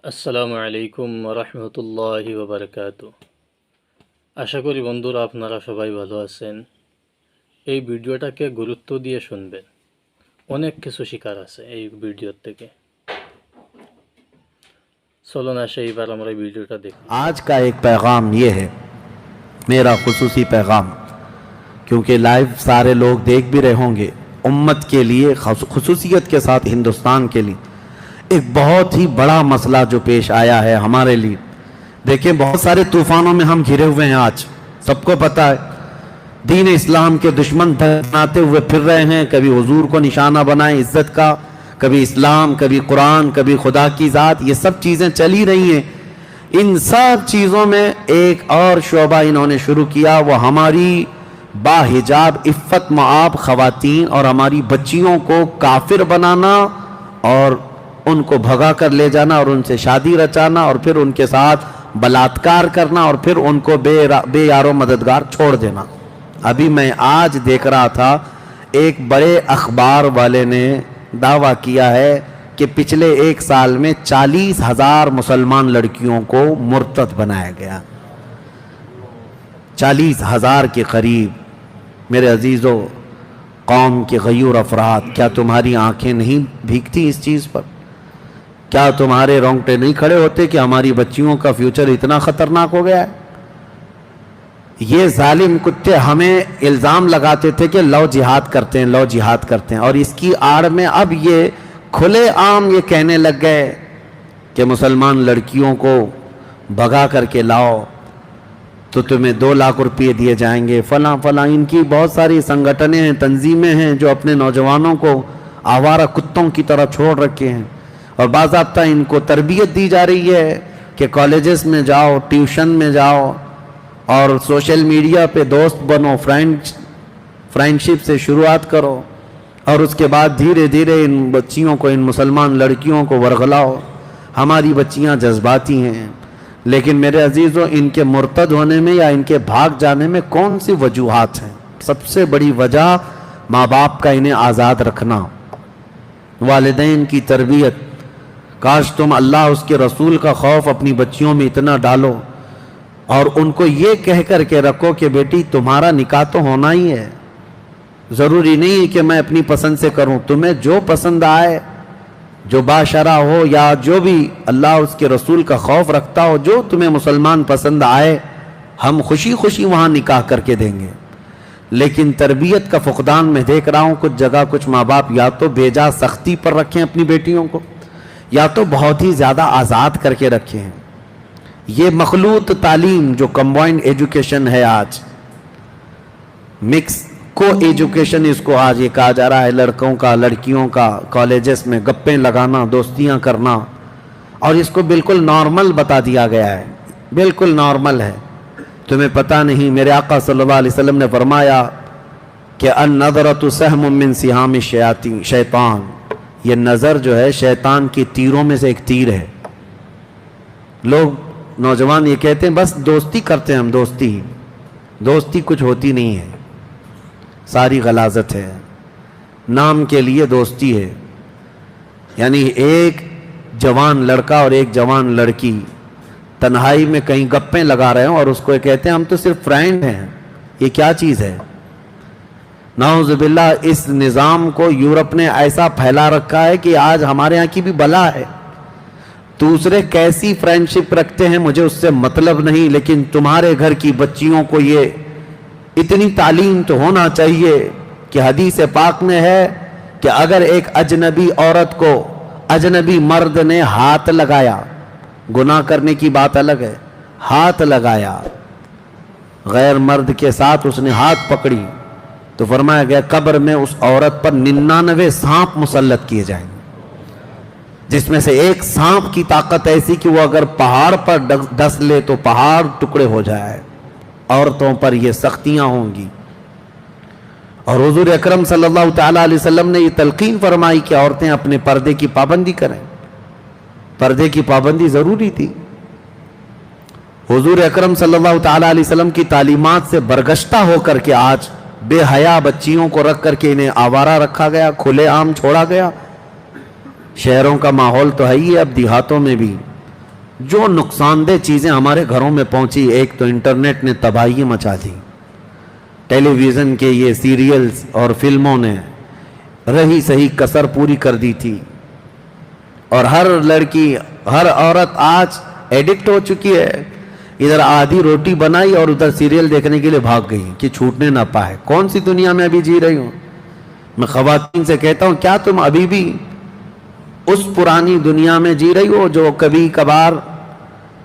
আসসালামু আলাইকুম রহমতুল্লাহি ওবরকাতু। আশা করি বন্ধুরা আপনারা সবাই ভালো আছেন। এই ভিডিওটাকে গুরুত্ব দিয়ে শুনবেন, অনেক কিছু শিকার আছে এই ভিডিওর থেকে। চলুন আসে এইবার আমরা এই ভিডিওটা দেখি। आज का एक पैगाम ये है, मेरा खुसूसी पैगाम, क्योंकि लाइव सारे लोग देख भी रहे होंगे। उम्मत के लिए खुसूसियत के साथ हिंदुस्तान के लिए एक बहुत ही बड़ा मसला जो पेश आया है हमारे लिए। देखिए, बहुत सारे तूफानों में हम घिरे हुए हैं। आज सबको पता है दीन इस्लाम के दुश्मन बनाते हुए फिर रहे हैं। कभी हुजूर को निशाना बनाए इज्जत का, कभी इस्लाम, कभी कुरान, कभी खुदा की ज़ात, ये सब चीज़ें चली रही हैं। इन सब चीज़ों में एक और शोबा इन्होंने शुरू किया, वो हमारी बाहिजाब इफ़्फ़त मआब ख़वातीन और हमारी बच्चियों को काफिर बनाना और उनको भगा कर ले जाना और उनसे शादी रचाना और फिर उनके साथ बलात्कार करना और फिर उनको बेयारो मददगार छोड़ देना। अभी मैं आज देख रहा था, एक बड़े अखबार वाले ने दावा किया है कि पिछले एक साल में 40,000 मुसलमान लड़कियों को मुर्तद बनाया गया। 40,000 के करीब। मेरे अजीज़ों, कौम के गयूर अफराद, क्या तुम्हारी आंखें नहीं भीगती इस चीज़ पर? क्या तुम्हारे रोंगटे नहीं खड़े होते कि हमारी बच्चियों का फ्यूचर इतना ख़तरनाक हो गया है? ये जालिम कुत्ते हमें इल्ज़ाम लगाते थे कि लव जिहाद करते हैं, लव जिहाद करते हैं, और इसकी आड़ में अब ये खुले आम ये कहने लग गए कि मुसलमान लड़कियों को भगा करके लाओ तो तुम्हें 2 लाख रुपये दिए जाएंगे, फलां फलां। इनकी बहुत सारी संगठनें हैं, तंजीमें हैं जो अपने नौजवानों को आवारा कुत्तों की तरह छोड़ रखे हैं, और बाज़ाब्ता इनको तरबियत दी जा रही है कि कॉलेजेस में जाओ, ट्यूशन में जाओ और सोशल मीडिया पे दोस्त बनो, फ्रेंडशिप से शुरुआत करो, और उसके बाद धीरे धीरे इन बच्चियों को, इन मुसलमान लड़कियों को वरगलाओ। हमारी बच्चियां जज्बाती हैं, लेकिन मेरे अजीज़ों, इनके मुर्तद होने में या इनके भाग जाने में कौन सी वजूहात हैं? सबसे बड़ी वजह माँ बाप का इन्हें आज़ाद रखना, वालिदैन की तरबियत। काश तुम अल्लाह उसके रसूल का खौफ अपनी बच्चियों में इतना डालो और उनको ये कह कर के रखो कि बेटी तुम्हारा निकाह तो होना ही है, ज़रूरी नहीं है कि मैं अपनी पसंद से करूं, तुम्हें जो पसंद आए, जो बाशरा हो या जो भी अल्लाह उसके रसूल का खौफ रखता हो, जो तुम्हें मुसलमान पसंद आए, हम खुशी खुशी वहाँ निकाह करके देंगे। लेकिन तरबियत का फुकदान मैं देख रहा हूँ, कुछ जगह कुछ माँ बाप या तो बेजा सख्ती पर रखें अपनी बेटियों को, या तो बहुत ही ज़्यादा आज़ाद करके रखे हैं। ये मखलूत तालीम जो कंबाइंड एजुकेशन है, आज मिक्स को एजुकेशन इसको आज ये कहा जा रहा है, लड़कों का लड़कियों का कॉलेजेस में गप्पे लगाना, दोस्तियां करना, और इसको बिल्कुल नॉर्मल बता दिया गया है, बिल्कुल नॉर्मल है। तुम्हें पता नहीं, मेरे आका सल्लल्लाहु अलैहि वसल्लम ने फरमाया कि अन नज़रतु सहमुम मिन सिहामि शैतान, ये नज़र जो है शैतान की तीरों में से एक तीर है। लोग नौजवान ये कहते हैं बस दोस्ती करते हैं हम, दोस्ती कुछ होती नहीं है, सारी गलाजत है। नाम के लिए दोस्ती है, यानी एक जवान लड़का और एक जवान लड़की तन्हाई में कहीं गप्पे लगा रहे हैं और उसको कहते हैं हम तो सिर्फ फ्रेंड हैं। ये क्या चीज़ है? नाउज़ुबिल्लाह, इस निज़ाम को यूरोप ने ऐसा फैला रखा है कि आज हमारे यहाँ की भी बला है। दूसरे कैसी फ्रेंडशिप रखते हैं मुझे उससे मतलब नहीं, लेकिन तुम्हारे घर की बच्चियों को ये इतनी तालीम तो होना चाहिए कि हदीस पाक में है कि अगर एक अजनबी औरत को अजनबी मर्द ने हाथ लगाया, गुनाह करने की बात अलग है, हाथ लगाया, गैर मर्द के साथ उसने हाथ पकड़ी, तो फरमाया गया कब्र में उस औरत पर 99 सांप मुसल्लत किए जाएंगे, जिसमें से एक सांप की ताकत ऐसी कि वो अगर पहाड़ पर डस ले तो पहाड़ टुकड़े हो जाए। औरतों पर ये सख्तियां होंगी। और हुजूर अकरम सल्लल्लाहु तआला अलैहि वसल्लम ने ये तलकीन फरमाई कि औरतें अपने पर्दे की पाबंदी करें। पर्दे की पाबंदी ज़रूरी थी। हुजूर अकरम सल्लल्लाहु तआला अलैहि वसल्लम की तालीमात से बरगश्ता होकर के आज बेहया बच्चियों को रख करके इन्हें आवारा रखा गया, खुले आम छोड़ा गया। शहरों का माहौल तो है ही, अब देहातों में भी जो नुकसानदेह चीज़ें हमारे घरों में पहुंची, एक तो इंटरनेट ने तबाही मचा दी, टेलीविज़न के ये सीरियल्स और फिल्मों ने रही सही कसर पूरी कर दी थी, और हर लड़की हर औरत आज एडिक्ट हो चुकी है। इधर आधी रोटी बनाई और उधर सीरियल देखने के लिए भाग गई कि छूटने ना पाए। कौन सी दुनिया में अभी जी रही हूँ? मैं ख़वातीन से कहता हूँ, क्या तुम अभी भी उस पुरानी दुनिया में जी रही हो जो कभी कभार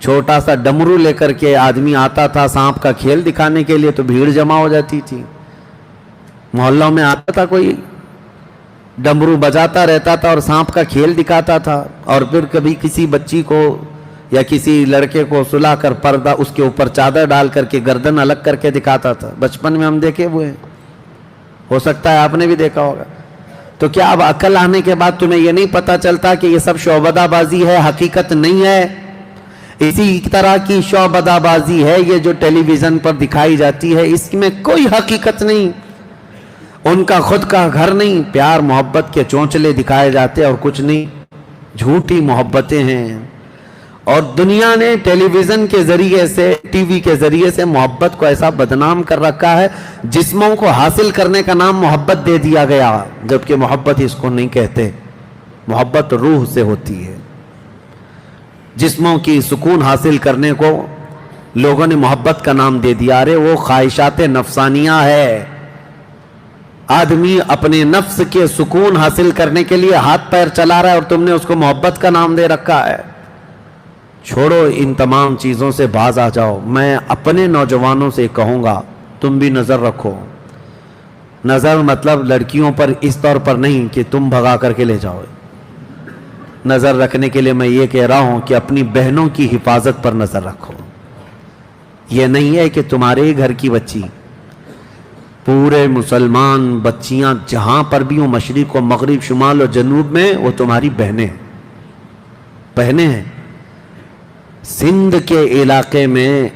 छोटा सा डमरू लेकर के आदमी आता था सांप का खेल दिखाने के लिए, तो भीड़ जमा हो जाती थी, मोहल्लों में आता था कोई डमरू बजाता रहता था और सांप का खेल दिखाता था, और फिर कभी किसी बच्ची को या किसी लड़के को सुलाकर पर्दा उसके ऊपर चादर डाल करके गर्दन अलग करके दिखाता था। बचपन में हम देखे हुए हैं, हो सकता है आपने भी देखा होगा। तो क्या अब अकल आने के बाद तुम्हें यह नहीं पता चलता कि ये सब शौबदाबाजी है, हकीकत नहीं है? इसी तरह की शौबदाबाजी है ये जो टेलीविजन पर दिखाई जाती है, इसमें कोई हकीकत नहीं, उनका खुद का घर नहीं, प्यार मोहब्बत के चोंचले दिखाए जाते और कुछ नहीं, झूठी मोहब्बतें हैं। और दुनिया ने टेलीविजन के जरिए से, टीवी के जरिए से मोहब्बत को ऐसा बदनाम कर रखा है, जिस्मों को हासिल करने का नाम मोहब्बत दे दिया गया, जबकि मोहब्बत इसको नहीं कहते। मोहब्बत रूह से होती है। जिस्मों की सुकून हासिल करने को लोगों ने मोहब्बत का नाम दे दिया। अरे वो ख्वाहिशात नफसानिया है। आदमी अपने नफ्स के सुकून हासिल करने के लिए हाथ पैर चला रहा है और तुमने उसको मोहब्बत का नाम दे रखा है। छोड़ो, इन तमाम चीज़ों से बाज आ जाओ। मैं अपने नौजवानों से कहूँगा, तुम भी नज़र रखो। नज़र मतलब लड़कियों पर इस तौर पर नहीं कि तुम भगा करके ले जाओ। नज़र रखने के लिए मैं ये कह रहा हूँ कि अपनी बहनों की हिफाजत पर नज़र रखो। ये नहीं है कि तुम्हारे ही घर की बच्ची, पूरे मुसलमान बच्चियाँ जहाँ पर भी हो, मशरिक़ व मगरिब, शुमाल और जनूब में, वो तुम्हारी बहनें हैं। सिंध के इलाके में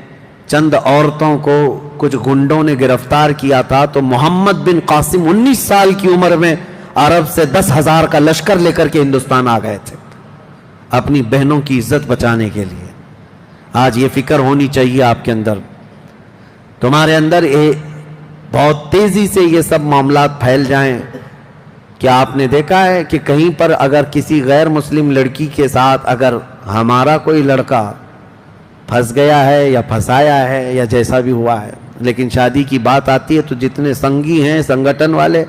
चंद औरतों को कुछ गुंडों ने गिरफ्तार किया था, तो मोहम्मद बिन कासिम 19 साल की उम्र में अरब से 10,000 का लश्कर लेकर के हिंदुस्तान आ गए थे अपनी बहनों की इज्जत बचाने के लिए। आज ये फिक्र होनी चाहिए आपके अंदर, तुम्हारे अंदर बहुत तेजी से ये सब मामलात फैल जाएं। क्या आपने देखा है कि कहीं पर अगर किसी गैर मुस्लिम लड़की के साथ अगर हमारा कोई लड़का फंस गया है या फंसाया है या जैसा भी हुआ है, लेकिन शादी की बात आती है तो जितने संगी हैं, संगठन वाले,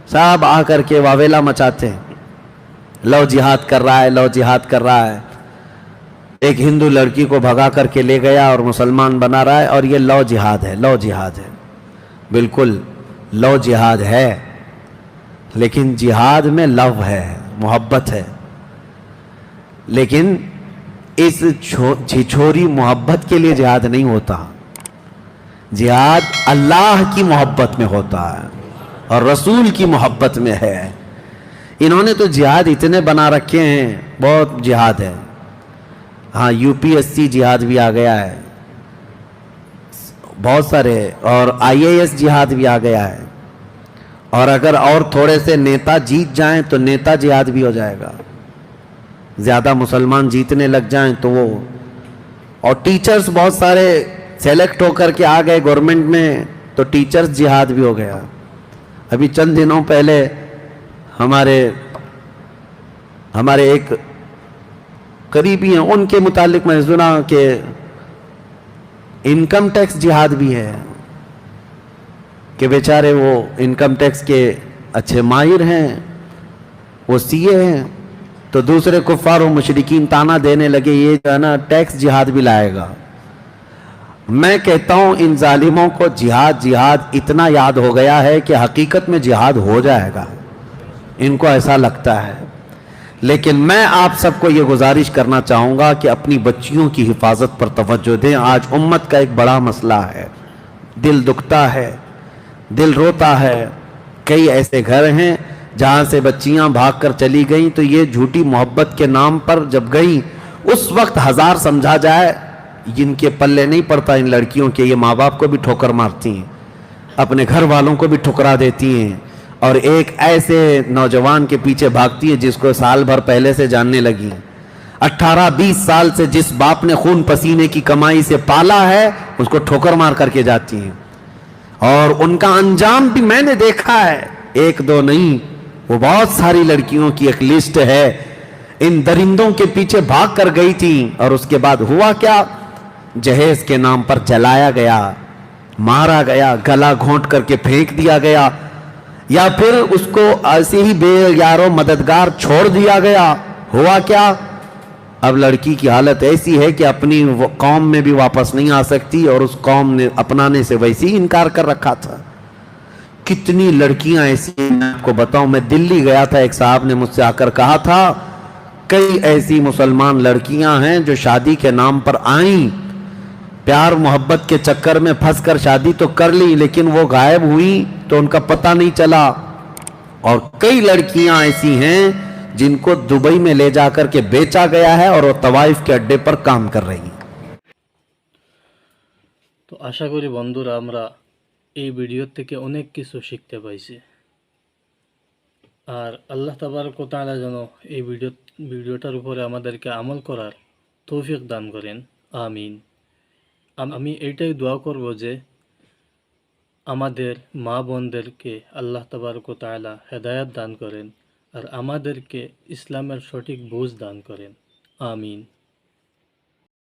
सब आकर के वावेला मचाते हैं, लव जिहाद कर रहा है, लव जिहाद कर रहा है। एक हिंदू लड़की को भगा करके ले गया और मुसलमान बना रहा है, और ये लव जिहाद है। लव जिहाद है, बिल्कुल लव जिहाद है, लेकिन जिहाद में लव है, मोहब्बत है। लेकिन इस छिछोरी मोहब्बत के लिए जिहाद नहीं होता। जिहाद अल्लाह की मोहब्बत में होता है और रसूल की मोहब्बत में है। इन्होंने तो जिहाद इतने बना रखे हैं, बहुत जिहाद है। हाँ, यूपीएससी जिहाद भी आ गया है, बहुत सारे, और आईएएस जिहाद भी आ गया है। और अगर और थोड़े से नेता जीत जाएं तो नेता जिहाद भी हो जाएगा। ज़्यादा मुसलमान जीतने लग जाएं तो वो, और टीचर्स बहुत सारे सेलेक्ट होकर के आ गए गवर्नमेंट में तो टीचर्स जिहाद भी हो गया। अभी चंद दिनों पहले हमारे एक करीबी हैं, उनके मुतालिक मैं सुना कि इनकम टैक्स जिहाद भी है, कि बेचारे वो इनकम टैक्स के अच्छे माहिर हैं, वो सीए हैं, तो दूसरे कुफ्फार और मुशरिकीन ताना देने लगे ये जो है ना टैक्स जिहाद भी लाएगा। मैं कहता हूँ इन जालिमों को जिहाद इतना याद हो गया है कि हकीकत में जिहाद हो जाएगा, इनको ऐसा लगता है। लेकिन मैं आप सबको ये गुजारिश करना चाहूँगा कि अपनी बच्चियों की हिफाजत पर तवज्जो दें। आज उम्मत का एक बड़ा मसला है, दिल दुखता है, दिल रोता है। कई ऐसे घर हैं जहाँ से बच्चियाँ भाग कर चली गईं, तो ये झूठी मोहब्बत के नाम पर जब गई, उस वक्त हज़ार समझा जाए, जिनके पल्ले नहीं पड़ता इन लड़कियों के, ये माँ बाप को भी ठोकर मारती हैं, अपने घर वालों को भी ठुकरा देती हैं, और एक ऐसे नौजवान के पीछे भागती है जिसको साल भर पहले से जानने लगी। 18-20 साल से जिस बाप ने खून पसीने की कमाई से पाला है उसको ठोकर मार करके जाती हैं, और उनका अंजाम भी मैंने देखा है, एक दो नहीं, वो बहुत सारी लड़कियों की एक लिस्ट है, इन दरिंदों के पीछे भाग कर गई थी, और उसके बाद हुआ क्या, जहेज के नाम पर जलाया गया, मारा गया, गला घोंट करके फेंक दिया गया, या फिर उसको ऐसे ही बेयारो मददगार छोड़ दिया गया। हुआ क्या, अब लड़की की हालत ऐसी है कि अपनी कौम में भी वापस नहीं आ सकती, और उस कौम ने अपनाने से वैसे ही इनकार कर रखा था। कितनी लड़कियां ऐसी हैं, मैं आपको बताऊं, मैं दिल्ली गया था, एक साहब ने मुझसे आकर कहा था कई ऐसी मुसलमान लड़कियां हैं जो शादी के नाम पर आईं, प्यार मोहब्बत के चक्कर में फंस कर शादी तो कर ली, लेकिन वो गायब हुई तो उनका पता नहीं चला। और कई लड़कियां ऐसी हैं जिनको दुबई में ले जाकर के बेचा गया है और वो तवाइफ के अड्डे पर काम कर रही हैं। তো আশা করি বন্ধুরা আমরা এই ভিডিও থেকে অনেক কিছু শিখতে পাইছি। আর আল্লাহ তাবারক ওয়া তাআলা যেন এই ভিডিওটার উপরে আমাদেরকে আমল করার তৌফিক দান করেন, আমিন। আমি এইটাই দোয়া করব যে আমাদের মা বোনদেরকে আল্লাহ তাবারক ওয়া তাআলা হেদায়েত দান করেন, আর আমাদেরকে ইসলামের সঠিক বুঝ দান করেন, আমিন।